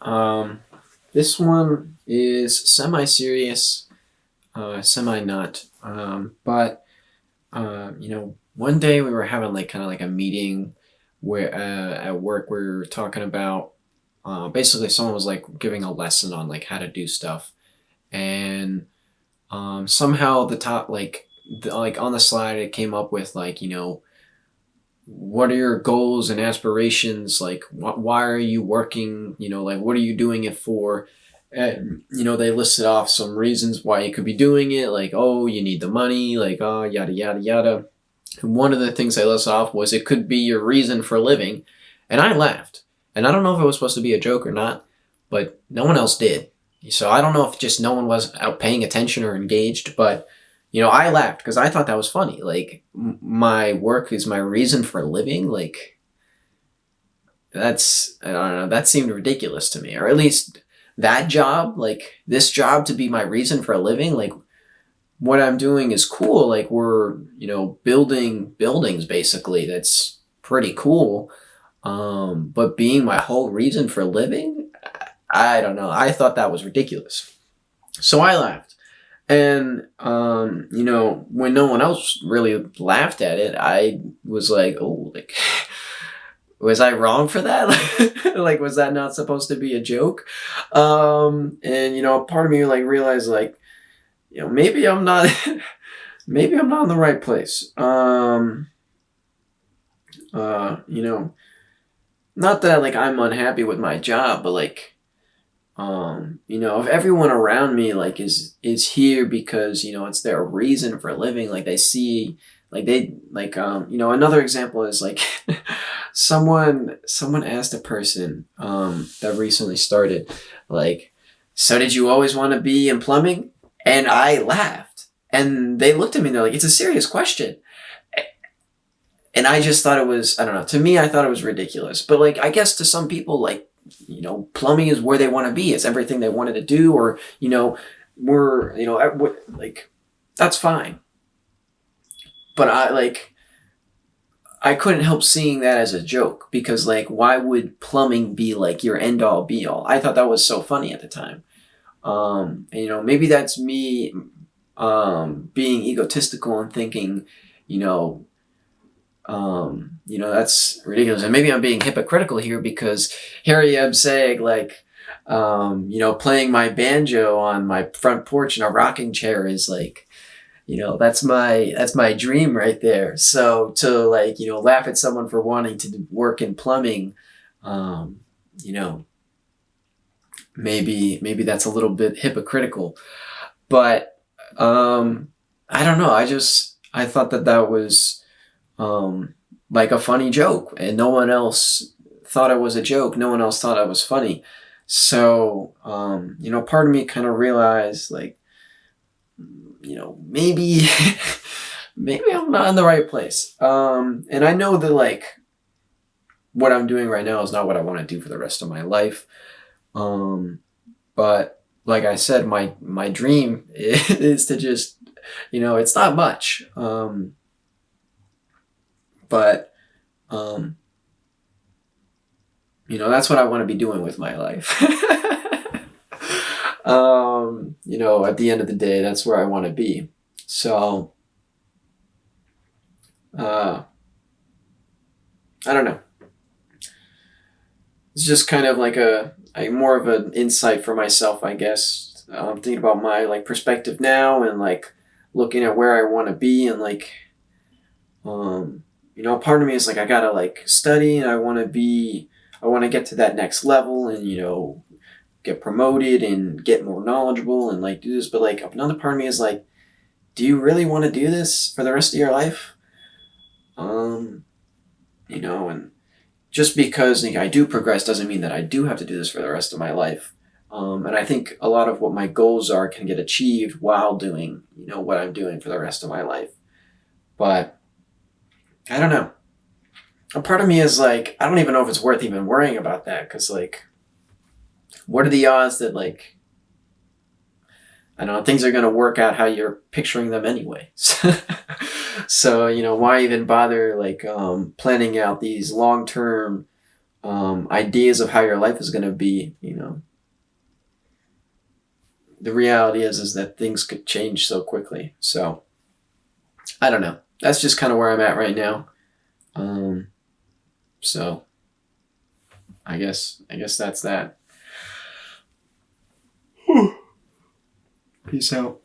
Um, this one is semi-serious, semi-not. One day we were having like kind of like a meeting where at work we were talking about basically someone was like giving a lesson on like how to do stuff, and somehow the top like on the slide it came up with like what are your goals and aspirations, like why are you working, like what are you doing it for. And they listed off some reasons why you could be doing it, like, oh, you need the money, like, oh, yada yada yada. And one of the things they listed off was it could be your reason for living. And I laughed, and I don't know if it was supposed to be a joke or not, but no one else did. So I don't know if just no one was out paying attention or engaged, but I laughed because I thought that was funny. Like, my work is my reason for living. Like, I don't know, that seemed ridiculous to me. Or at least that job, like this job to be my reason for a living, like what I'm doing is cool. Like, we're, building buildings basically. That's pretty cool. But being my whole reason for living, I don't know. I thought that was ridiculous. So I laughed. And when no one else really laughed at it, I was like, "Oh, like, was I wrong for that? Like, was that not supposed to be a joke?" And part of me like realized like, maybe I'm not, maybe I'm not in the right place. You know, Not that like I'm unhappy with my job, but like, if everyone around me like is here because it's their reason for living, like they see, like they like, another example is like, someone asked a person that recently started, like, so did you always want to be in plumbing? And I laughed, and they looked at me and they're like, it's a serious question. And I just thought it was, I don't know, to me I thought it was ridiculous, but like I guess to some people, like, plumbing is where they want to be, it's everything they wanted to do, or we're like, that's fine. But I couldn't help seeing that as a joke, because like, why would plumbing be like your end all be all? I thought that was so funny at the time. And maybe that's me being egotistical and thinking, you know that's ridiculous. And maybe I'm being hypocritical here, because here I am saying like, playing my banjo on my front porch in a rocking chair is like, that's my dream right there. So to like, laugh at someone for wanting to work in plumbing, um, you know, maybe that's a little bit hypocritical, but I don't know. I thought that was like a funny joke, and no one else thought it was a joke. No one else thought it was funny. So, part of me kind of realized like, maybe, maybe I'm not in the right place. And I know that like what I'm doing right now is not what I want to do for the rest of my life. Um, but like I said, my dream is to just, it's not much. But um, that's what I want to be doing with my life. At the end of the day, that's where I want to be. So, uh, I don't know. It's just kind of like a more of an insight for myself, I guess. Thinking about my like perspective now, and like looking at where I want to be, and like, part of me is like, I gotta like study, and I want to get to that next level, and get promoted and get more knowledgeable and like do this. But like another part of me is like, do you really want to do this for the rest of your life? Um, and just because like, I do progress doesn't mean that I do have to do this for the rest of my life. And I think a lot of what my goals are can get achieved while doing, what I'm doing for the rest of my life. But I don't know. A part of me is like, I don't even know if it's worth even worrying about that, because like, what are the odds that like, I don't know, things are going to work out how you're picturing them anyway. So, why even bother like planning out these long term ideas of how your life is going to be, you know, the reality is that things could change so quickly. So I don't know. That's just kind of where I'm at right now. Um, so I guess that's that. Peace out.